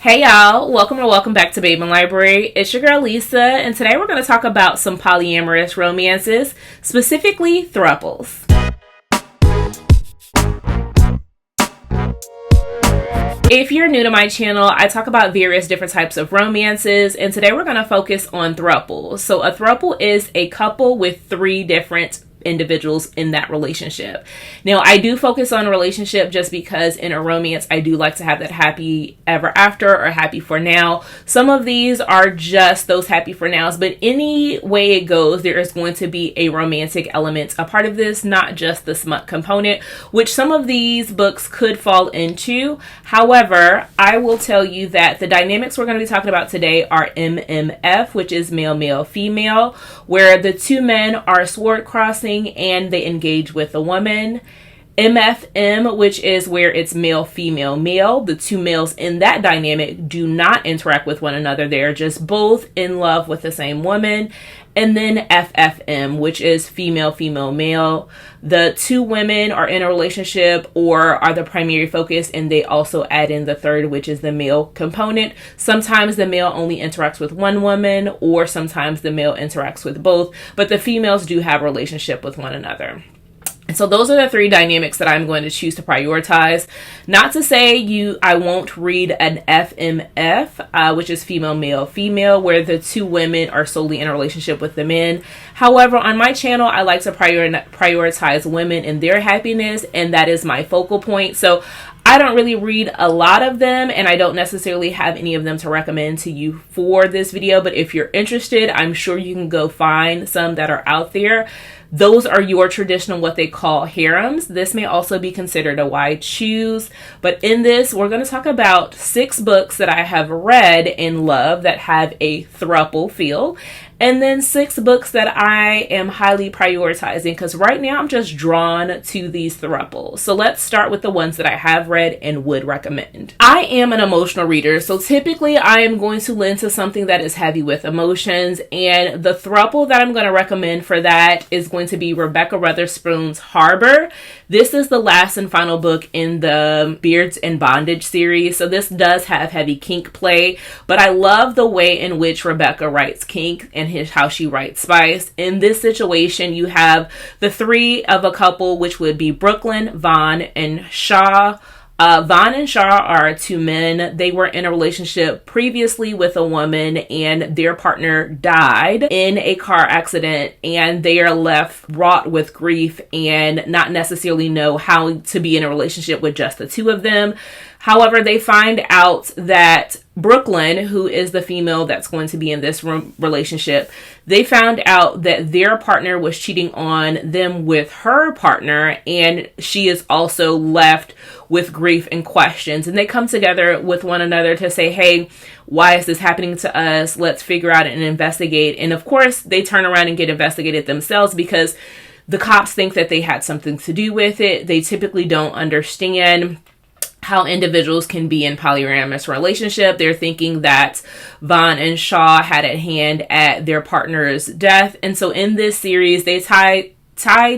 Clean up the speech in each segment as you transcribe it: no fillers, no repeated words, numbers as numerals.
Hey y'all, welcome or welcome back to Babeinlibrary. It's your girl Lisa, and today we're going to talk about some polyamorous romances, specifically thruples. If you're new to my channel, I talk about various different types of romances, and today we're going to focus on thruples. So a throuple is a couple with three different individuals in that relationship. Now, I do focus on relationship just because in a romance, I do like to have that happy ever after or happy for now. Some of these are just those happy for nows, but any way it goes, there is going to be a romantic element a part of this, not just the smut component, which some of these books could fall into. However, I will tell you that the dynamics we're going to be talking about today are MMF, which is male, male, female, where the two men are sword crossing and they engage with a woman. MFM, which is where it's male, female, male. The two males in that dynamic do not interact with one another. They're just both in love with the same woman. And then FFM, which is female, female, male. The two women are in a relationship or are the primary focus, and they also add in the third, which is the male component. Sometimes the male only interacts with one woman, or sometimes the male interacts with both, but the females do have a relationship with one another. And so those are the three dynamics that I'm going to choose to prioritize. Not to say I won't read an FMF, which is female, male, female, where the two women are solely in a relationship with the men. However, on my channel, I like to prioritize women and their happiness, and that is my focal point. So I don't really read a lot of them, and I don't necessarily have any of them to recommend to you for this video. But if you're interested, I'm sure you can go find some that are out there. Those are your traditional, what they call harems. This may also be considered a wide choose. But in this, we're going to talk about 6 books that I have read and love that have a throuple feel. And then 6 books that I am highly prioritizing, because right now I'm just drawn to these thruples. So let's start with the ones that I have read and would recommend. I am an emotional reader, so typically I am going to lend to something that is heavy with emotions, and the throuple that I'm going to recommend for that is going to be Rebecca Weatherspoon's Harbor. This is the last and final book in the Beards and Bondage series, so this does have heavy kink play, but I love the way in which Rebecca writes kink and how she writes spice. In this situation, you have the three of a couple, which would be Brooklyn, Vaughn, and Shaw. Vaughn and Shaw are 2 men. They were in a relationship previously with a woman, and their partner died in a car accident, and they are left wrought with grief and not necessarily know how to be in a relationship with just the two of them. However, they find out that Brooklyn, who is the female that's going to be in this relationship, they found out that their partner was cheating on them with her partner, and she is also left with grief and questions. And they come together with one another to say, hey, why is this happening to us? Let's figure out and investigate. And of course, they turn around and get investigated themselves because the cops think that they had something to do with it. They typically don't understand how individuals can be in polyamorous relationship. They're thinking that Vaughn and Shaw had a hand at their partner's death. And so in this series, they tied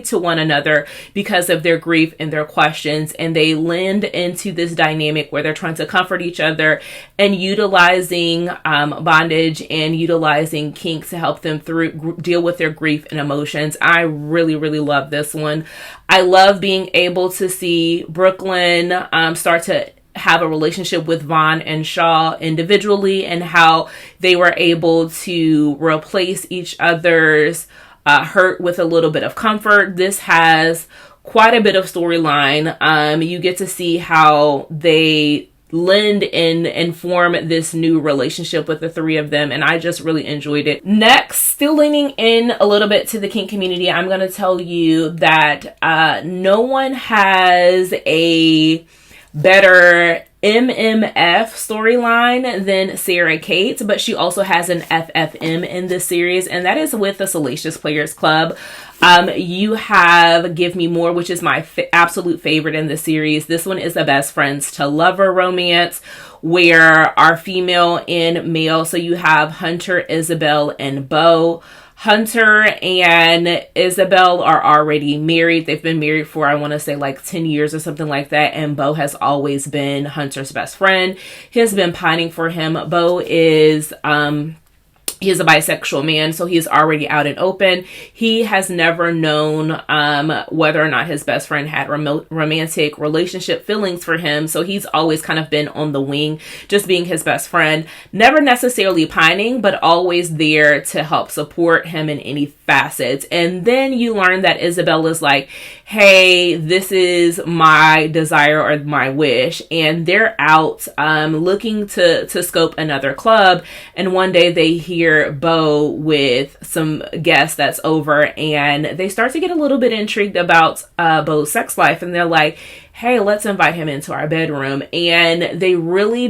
to one another because of their grief and their questions, and they lend into this dynamic where they're trying to comfort each other and utilizing bondage and utilizing kink to help them deal with their grief and emotions. I really, really love this one. I love being able to see Brooklyn start to have a relationship with Vaughn and Shaw individually, and how they were able to replace each other's hurt with a little bit of comfort. This has quite a bit of storyline. You get to see how they lend and form this new relationship with the three of them, and I just really enjoyed it. Next, still leaning in a little bit to the kink community, I'm going to tell you that no one has a better MMF storyline than Sarah Kate, but she also has an FFM in this series, and that is with the Salacious Players Club. You have Give Me More, which is my absolute favorite in the series. This one is a best friends to lover romance where our female and male, so you have Hunter, Isabel, and Beau. Hunter and Isabel are already married. They've been married for, I want to say, like 10 years or something like that. And Bo has always been Hunter's best friend. He has been pining for him. Bo is, he is a bisexual man, so he's already out and open. He has never known whether or not his best friend had romantic relationship feelings for him, so he's always kind of been on the wing, just being his best friend. Never necessarily pining, but always there to help support him in any facets. And then you learn that Isabel is like, hey, this is my desire or my wish. And they're out looking to scope another club. And one day they hear Bo with some guests that's over, and they start to get a little bit intrigued about Bo's sex life, and they're like, hey, let's invite him into our bedroom. And they really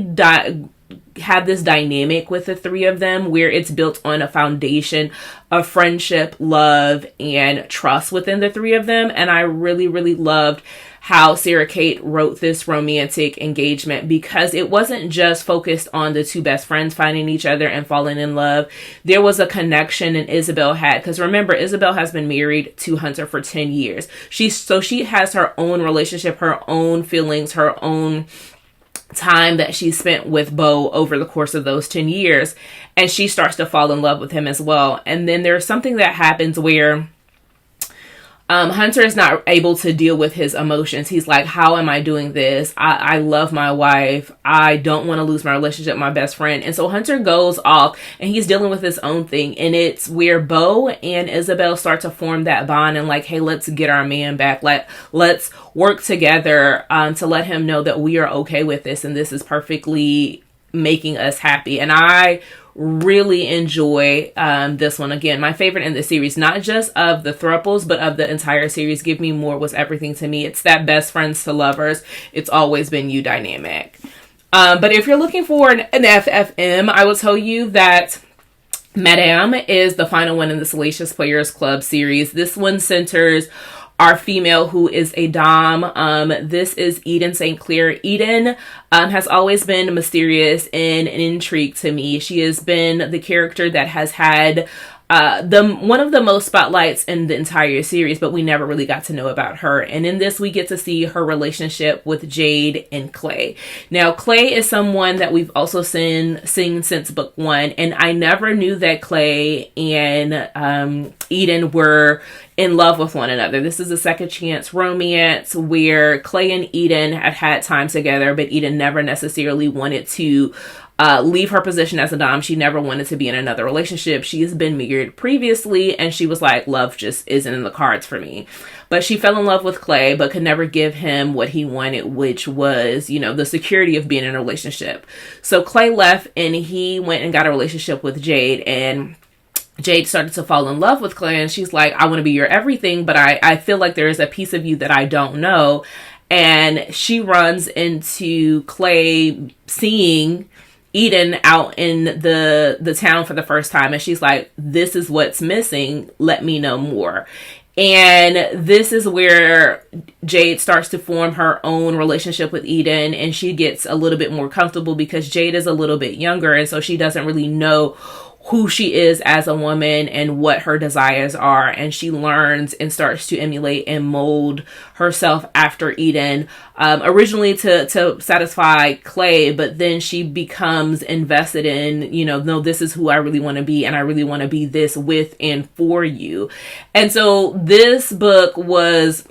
have this dynamic with the three of them where it's built on a foundation of friendship, love, and trust within the three of them. And I really, really loved how Sarah Kate wrote this romantic engagement, because it wasn't just focused on the two best friends finding each other and falling in love. There was a connection and Isabel had, because remember, Isabel has been married to Hunter for 10 years. She has her own relationship, her own feelings, her own time that she spent with Bo over the course of those 10 years. And she starts to fall in love with him as well. And then there's something that happens where Hunter is not able to deal with his emotions. He's like, how am I doing this? I love my wife. I don't want to lose my relationship with my best friend. And so Hunter goes off and he's dealing with his own thing. And it's where Bo and Isabel start to form that bond and like, hey, let's get our man back. Let's work together to let him know that we are okay with this and this is perfectly making us happy. And I really enjoy this one. Again, my favorite in the series, not just of the Throuples, but of the entire series. Give Me More was everything to me. It's that best friends to lovers, it's always been you dynamic. But if you're looking for an FFM, I will tell you that Madame is the final one in the Salacious Players Club series. This one centers our female who is a dom. This is Eden St. Clair. Eden has always been mysterious and an intrigue to me. She has been the character that has had one of the most spotlights in the entire series, but we never really got to know about her. And in this, we get to see her relationship with Jade and Clay. Now, Clay is someone that we've also seen since book one, and I never knew that Clay and Eden were in love with one another. This is a second chance romance where Clay and Eden had time together, but Eden never necessarily wanted to leave her position as a dom. She never wanted to be in another relationship. She has been married previously, and she was like, love just isn't in the cards for me. But she fell in love with Clay, but could never give him what he wanted, which was, the security of being in a relationship. So Clay left, and he went and got a relationship with Jade, and Jade started to fall in love with Clay, and she's like, I want to be your everything, but I feel like there is a piece of you that I don't know. And she runs into Clay seeing Eden out in the town for the first time, and she's like, this is what's missing, let me know more. And this is where Jade starts to form her own relationship with Eden, and she gets a little bit more comfortable because Jade is a little bit younger, and so she doesn't really know who she is as a woman and what her desires are, and she learns and starts to emulate and mold herself after Eden, originally to satisfy Clay, but then she becomes invested in, no, this is who I really want to be, and I really want to be this with and for you. And so this book was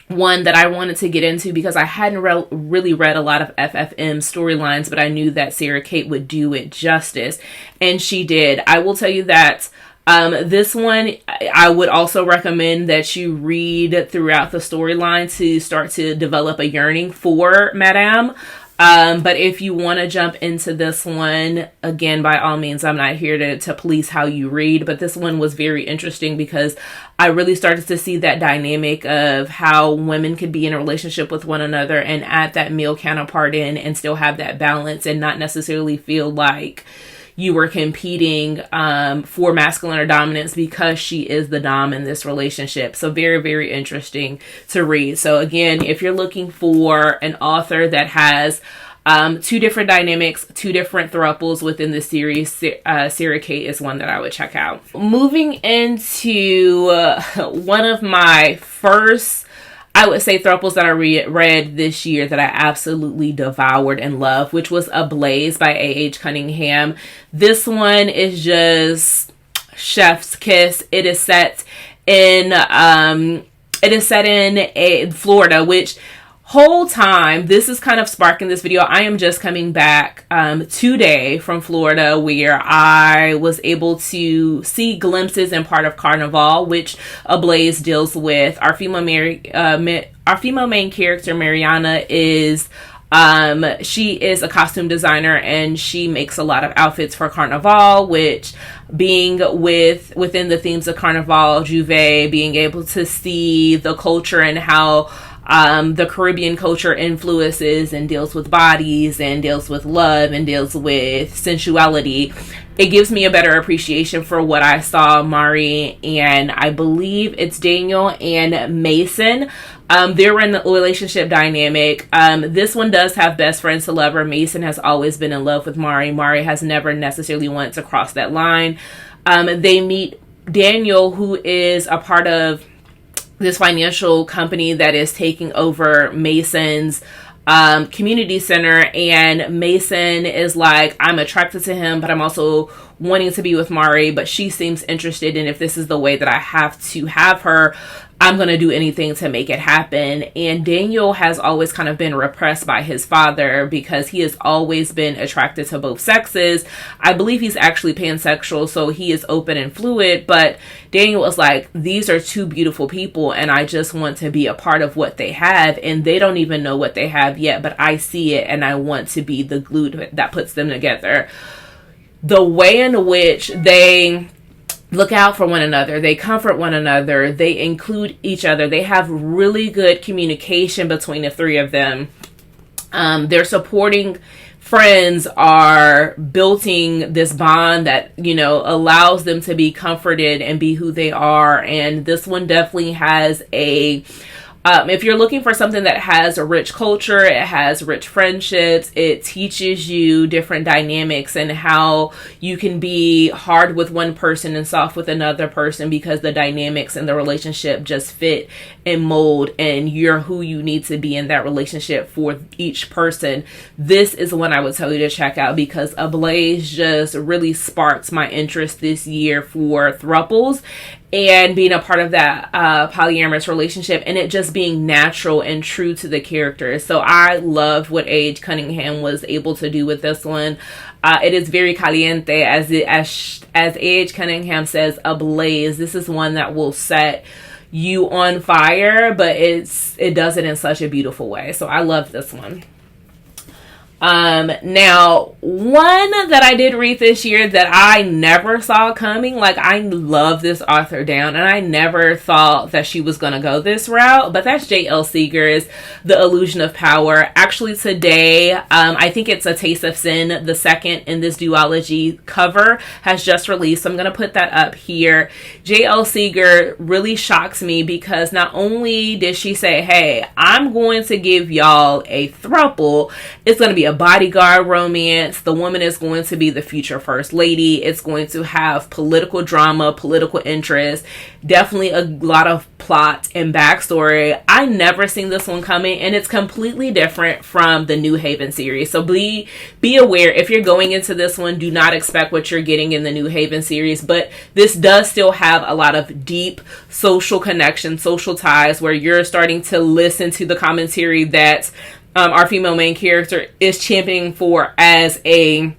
one that I wanted to get into because I hadn't really read a lot of FFM storylines, but I knew that Sarah Kate would do it justice, and she did. I will tell you that this one, I would also recommend that you read throughout the storyline to start to develop a yearning for Madame. But if you want to jump into this one, again, by all means, I'm not here to police how you read, but this one was very interesting because I really started to see that dynamic of how women could be in a relationship with one another and add that male counterpart in and still have that balance and not necessarily feel like you were competing for masculine or dominance because she is the dom in this relationship. So very, very interesting to read. So again, if you're looking for an author that has Two different dynamics, two different thruples within the series. Sarah Kate is one that I would check out. Moving into one of my first, I would say, thruples that I read this year that I absolutely devoured and loved, which was Ablaze by A.H. Cunningham. This one is just chef's kiss. It is set in Florida, which whole time this is kind of sparking this video. I am just coming back today from Florida, where I was able to see glimpses and part of Carnival, which Ablaze deals with. Our female main character, Mariana, is she is a costume designer, and she makes a lot of outfits for Carnival, which, being within the themes of Carnival, Juve, being able to see the culture and how the Caribbean culture influences and deals with bodies and deals with love and deals with sensuality, it gives me a better appreciation for what I saw Mari and I believe it's Daniel and Mason. They're in the relationship dynamic. This one does have best friends to lover. Mason has always been in love with Mari. Mari has never necessarily wanted to cross that line. They meet Daniel, who is a part of this financial company that is taking over Mason's community center, and Mason is like, I'm attracted to him, but I'm also wanting to be with Mari, but she seems interested, and if this is the way that I have to have her, I'm going to do anything to make it happen. And Daniel has always kind of been repressed by his father because he has always been attracted to both sexes. I believe he's actually pansexual, so he is open and fluid, but Daniel was like, these are two beautiful people and I just want to be a part of what they have, and they don't even know what they have yet, but I see it and I want to be the glue that puts them together. The way in which they look out for one another, they comfort one another, they include each other, they have really good communication between the three of them. Their supporting friends are building this bond that, you know, allows them to be comforted and be who they are. And this one definitely has a if you're looking for something that has a rich culture, it has rich friendships, it teaches you different dynamics and how you can be hard with one person and soft with another person because the dynamics in the relationship just fit and mold, and you're who you need to be in that relationship for each person. This is one I would tell you to check out because Ablaze just really sparks my interest this year for thruples and being a part of that polyamorous relationship, and it just being natural and true to the characters. So I loved what A.H. Cunningham was able to do with this one. It is very caliente, as A.H. Cunningham says, ablaze. This is one that will set you on fire, but it does it in such a beautiful way. So I love this one. Now, one that I did read this year that I never saw coming, like I love this author down and I never thought that she was going to go this route, but that's J.L. Seeger's The Illusion of Power. Actually today, I think it's A Taste of Sin, the second in this duology cover has just released. So I'm going to put that up here. J.L. Seeger really shocks me because not only did she say, hey, I'm going to give y'all a throuple, it's going to be a bodyguard romance. The woman is going to be the future first lady. It's going to have political drama, political interest, definitely a lot of plot and backstory. I never seen this one coming, and it's completely different from the New Haven series. So be aware if you're going into this one, do not expect what you're getting in the New Haven series, but this does still have a lot of deep social connections, social ties, where you're starting to listen to the commentary that our female main character is championing for as a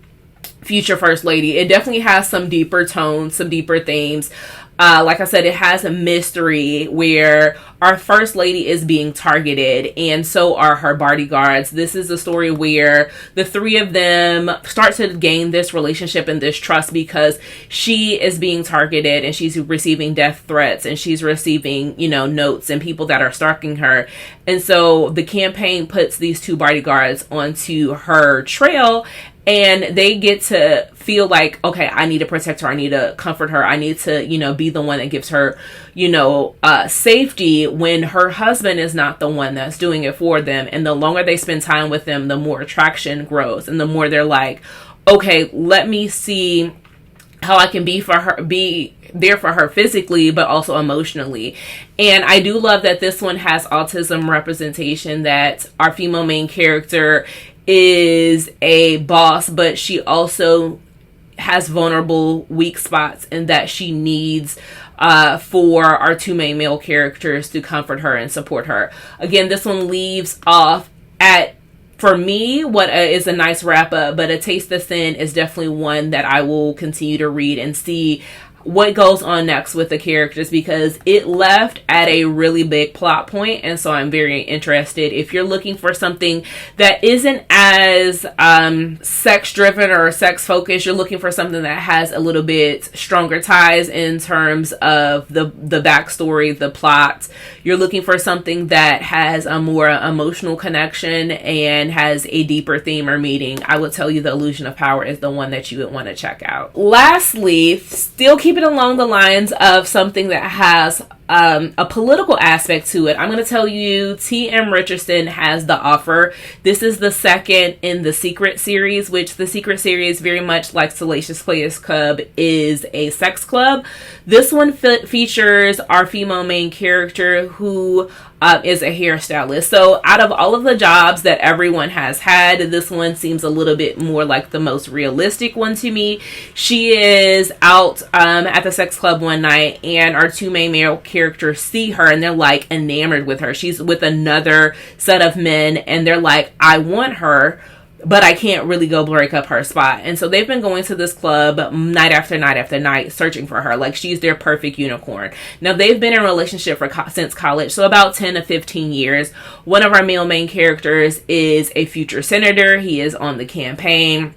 future first lady. It definitely has some deeper tones, some deeper themes. Like I said, it has a mystery where our first lady is being targeted and so are her bodyguards. This is a story where the three of them start to gain this relationship and this trust because she is being targeted and she's receiving death threats and she's receiving, notes and people that are stalking her. And so the campaign puts these two bodyguards onto her trail. and they get to feel like, okay, I need to protect her, I need to comfort her, I need to, be the one that gives her, safety, when her husband is not the one that's doing it for them. And the longer they spend time with them, the more attraction grows, and the more they're like, okay, let me see how I can be there for her physically, but also emotionally. And I do love that this one has autism representation, that our female main character is a boss, but she also has vulnerable, weak spots, and that she needs for our two main male characters to comfort her and support her. Again, this one leaves off at, for me, what is a nice wrap up, but A Taste of Sin is definitely one that I will continue to read and see what goes on next with the characters, because it left at a really big plot point, and so I'm very interested. If you're looking for something that isn't as sex driven or sex focused, you're looking for something that has a little bit stronger ties in terms of the backstory, the plot, you're looking for something that has a more emotional connection and has a deeper theme or meaning, I would tell you The Illusion of Power is the one that you would want to check out. Lastly, still keeping along the lines of something that has a political aspect to it, I'm going to tell you T.M. Richardson has The Offer. This is the second in the Secret series, which the Secret series, very much like Salacious Players Club, is a sex club. This one features our female main character, who is a hairstylist. So out of all of the jobs that everyone has had, this one seems a little bit more like the most realistic one to me. She is out at the sex club one night, and our two main male characters see her, and they're like enamored with her. She's with another set of men, and they're like, I want her, but I can't really go break up her spot. And so they've been going to this club night after night after night, searching for her. Like, she's their perfect unicorn. Now, they've been in a relationship since college, so about 10 to 15 years. One of our male main characters is a future senator. He is on the campaign.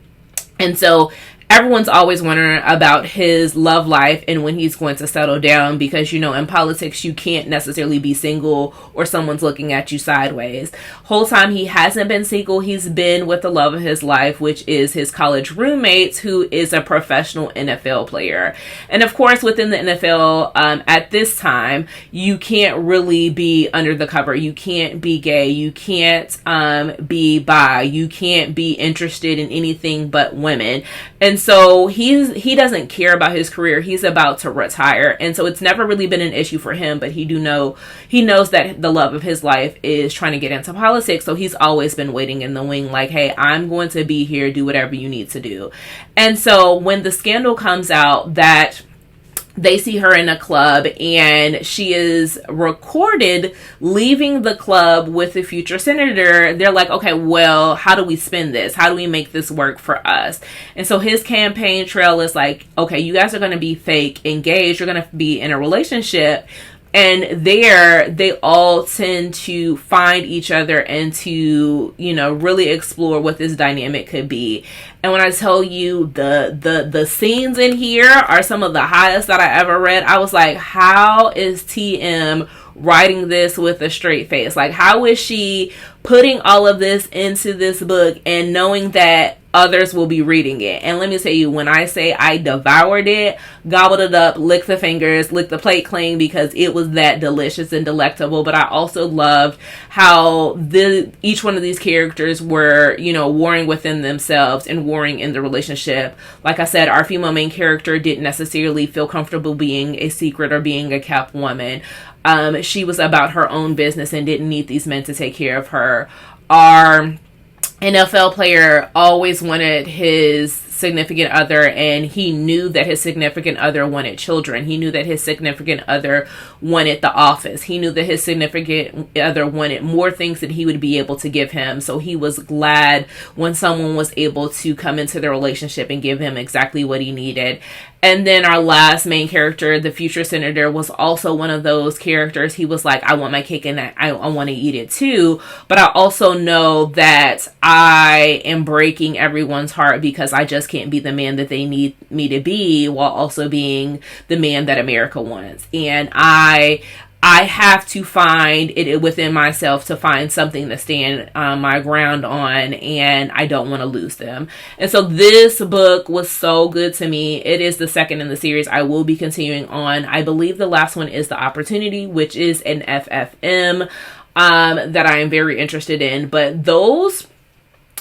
And so everyone's always wondering about his love life and when he's going to settle down, because, in politics, you can't necessarily be single or someone's looking at you sideways. Whole time he hasn't been single. He's been with the love of his life, which is his college roommate, who is a professional NFL player. And of course, within the NFL, at this time, you can't really be under the cover. You can't be gay. You can't be bi. You can't be interested in anything but women. And so he doesn't care about his career. He's about to retire. And so it's never really been an issue for him, but he knows that the love of his life is trying to get into politics. So he's always been waiting in the wing, like, hey, I'm going to be here, do whatever you need to do. And so when the scandal comes out that they see her in a club and she is recorded leaving the club with the future senator, they're like, okay, well, how do we spin this? How do we make this work for us? And so his campaign trail is like, okay, you guys are going to be fake engaged. You're going to be in a relationship. And there, they all tend to find each other and to, really explore what this dynamic could be. And when I tell you the scenes in here are some of the highest that I ever read, I was like, how is TM writing this with a straight face? Like, how is she putting all of this into this book and knowing that others will be reading it? And let me tell you, when I say I devoured it, gobbled it up, licked the fingers, licked the plate clean, because it was that delicious and delectable. But I also loved how each one of these characters were, warring within themselves and warring in the relationship. Like I said, our female main character didn't necessarily feel comfortable being a secret or being a kept woman. She was about her own business and didn't need these men to take care of her. Our NFL player always wanted his significant other, and he knew that his significant other wanted children. He knew that his significant other wanted the office. He knew that his significant other wanted more things that he would be able to give him. So he was glad when someone was able to come into the relationship and give him exactly what he needed. And then our last main character, the future senator, was also one of those characters. He was like, I want my cake and I want to eat it too. But I also know that I am breaking everyone's heart because I just can't be the man that they need me to be, while also being the man that America wants. And I I have to find it within myself to find something to stand my ground on, and I don't want to lose them. And so this book was so good to me. It is the second in the series. I will be continuing on. I believe the last one is The Opportunity, which is an FFM that I am very interested in. But those...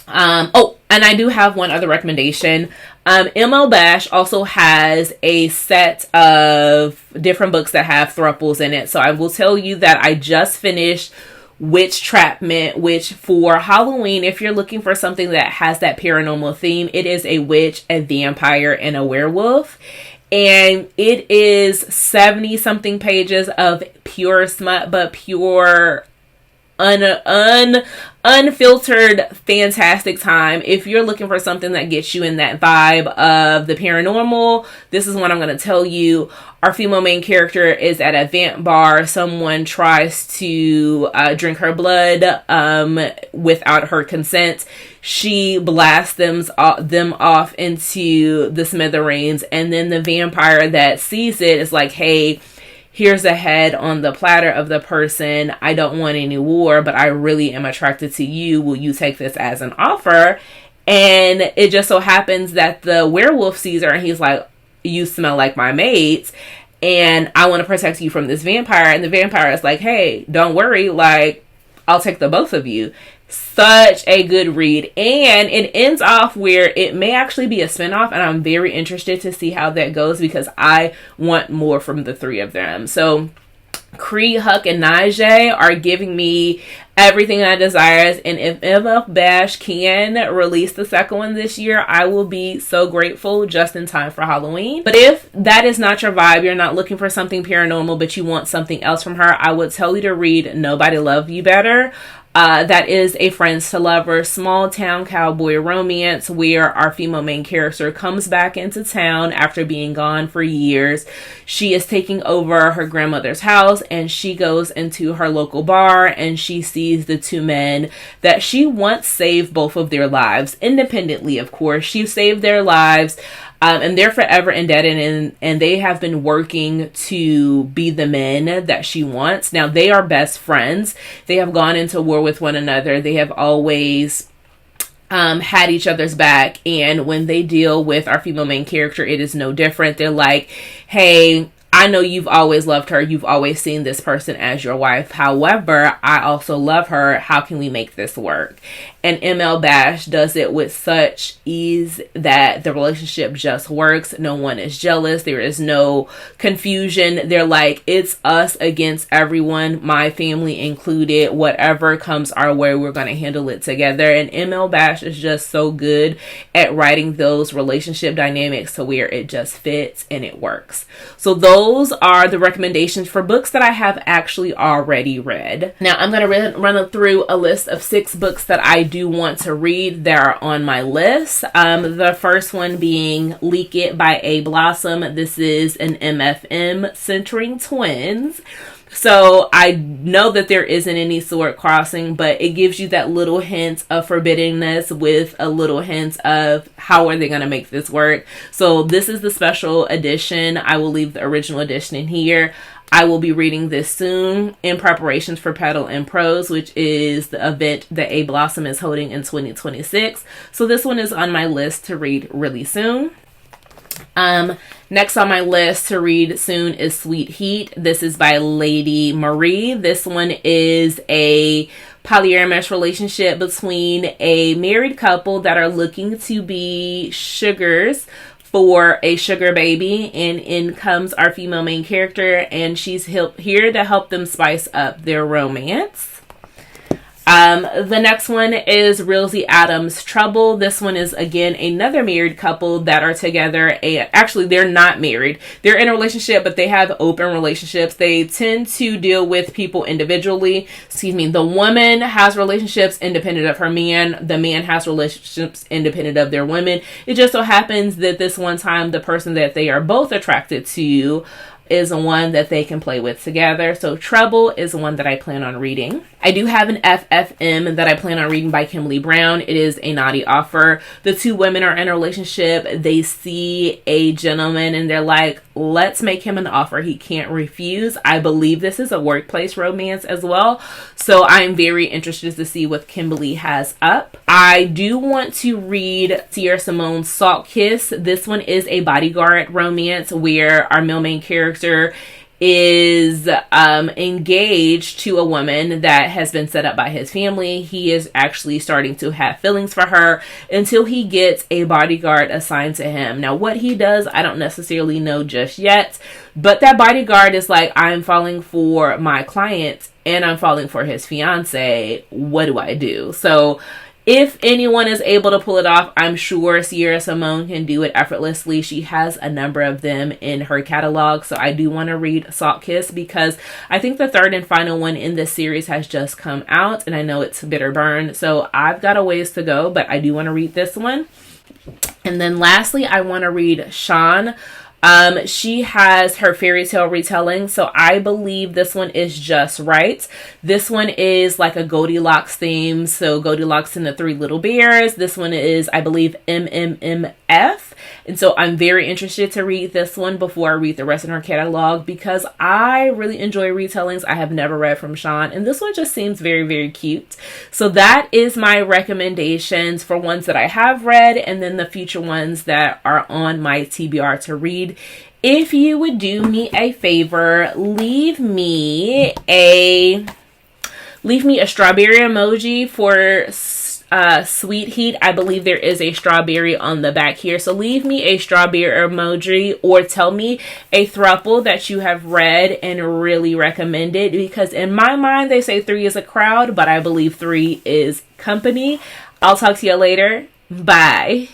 oh, and I do have one other recommendation. M.L. Bash also has a set of different books that have thruples in it. So I will tell you that I just finished Witch Trapment, which for Halloween, if you're looking for something that has that paranormal theme, it is a witch, a vampire, and a werewolf. And it is 70 something pages of pure smut, but pure unfiltered fantastic time. If you're looking for something that gets you in that vibe of the paranormal, this is what I'm going to tell you. Our female main character is at a vamp bar. Someone tries to drink her blood without her consent. She blasts them off into the smithereens, and then the vampire that sees it is like, hey, here's a head on the platter of the person. I don't want any war, but I really am attracted to you. Will you take this as an offer? And it just so happens that the werewolf sees her and he's like, you smell like my mates, and I want to protect you from this vampire. And the vampire is like, hey, don't worry, like, I'll take the both of you. Such a good read. And it ends off where it may actually be a spinoff, and I'm very interested to see how that goes because I want more from the three of them. So Cree, Huck, and Najee are giving me everything I desire, and if MF Bash can release the second one this year, I will be so grateful, just in time for Halloween. But if that is not your vibe, you're not looking for something paranormal, but you want something else from her, I would tell you to read Nobody Loved You Better. That is a friends to lovers small town cowboy romance where our female main character comes back into town after being gone for years. She is taking over her grandmother's house, and she goes into her local bar and she sees the two men that she once saved both of their lives, independently, of course. She saved their lives. And they're forever indebted, and they have been working to be the men that she wants. Now, they are best friends. They have gone into war with one another. They have always had each other's back. And when they deal with our female main character, it is no different. They're like, hey, I know you've always loved her. You've always seen this person as your wife. However, I also love her. How can we make this work? And ML Bash does it with such ease that the relationship just works. No one is jealous. There is no confusion. They're like, it's us against everyone, my family included. Whatever comes our way, we're going to handle it together. And ML Bash is just so good at writing those relationship dynamics to where it just fits and it works. So those are the recommendations for books that I have actually already read. Now I'm going to run through a list of 6 books that I do want to read that are on my list. The first one being Leak It by A. Blossom. This is an MFM centering twins. So I know that there isn't any sword crossing, but it gives you that little hint of forbiddingness with a little hint of how are they going to make this work. So this is the special edition. I will leave the original edition in here. I will be reading this soon in preparations for Petal and Prose, which is the event that A. Blossom is holding in 2026. So this one is on my list to read really soon. Next on my list to read soon is Sweet Heat. This is by Lady Marie. This one is a polyamorous relationship between a married couple that are looking to be sugars for a sugar baby, and in comes our female main character, and she's here to help them spice up their romance. The next one is Rilsey Adams' Trouble. This one is, again, another married couple that are together. Actually, they're not married. They're in a relationship, but they have open relationships. They tend to deal with people individually. The woman has relationships independent of her man. The man has relationships independent of their women. It just so happens that this one time, the person that they are both attracted to is one that they can play with together. So Trouble is one that I plan on reading. I do have an FFM that I plan on reading by Kimberly Brown. It is A Naughty Offer. The two women are in a relationship. They see a gentleman and they're like, let's make him an offer he can't refuse. I believe this is a workplace romance as well, so I'm very interested to see what Kimberly has up. I do want to read Sierra Simone's Salt Kiss. This one is a bodyguard romance where our male main character is engaged to a woman that has been set up by his family. He is actually starting to have feelings for her until he gets a bodyguard assigned to him. Now, what he does, I don't necessarily know just yet, but that bodyguard is like, I'm falling for my client and I'm falling for his fiance. What do I do? So if anyone is able to pull it off, I'm sure Sierra Simone can do it effortlessly. She has a number of them in her catalog. So I do want to read Salt Kiss because I think the third and final one in this series has just come out. And I know it's Bitter Burn. So I've got a ways to go, but I do want to read this one. And then lastly, I want to read Sean. She has her fairy tale retelling, so I believe this one is just right. This one is like a Goldilocks theme, so Goldilocks and the Three Little Bears. This one is, I believe, MMMF, and so I'm very interested to read this one before I read the rest of her catalog because I really enjoy retellings I have never read from Sean, and this one just seems very, very cute. So that is my recommendations for ones that I have read and then the future ones that are on my TBR to read. If you would do me a favor, leave me a strawberry emoji for Sweet Heat. I believe there is a strawberry on the back here, so leave me a strawberry emoji or tell me a throuple that you have read and really recommended, because in my mind they say 3 is a crowd, but I believe 3 is company. I'll talk to you later. Bye.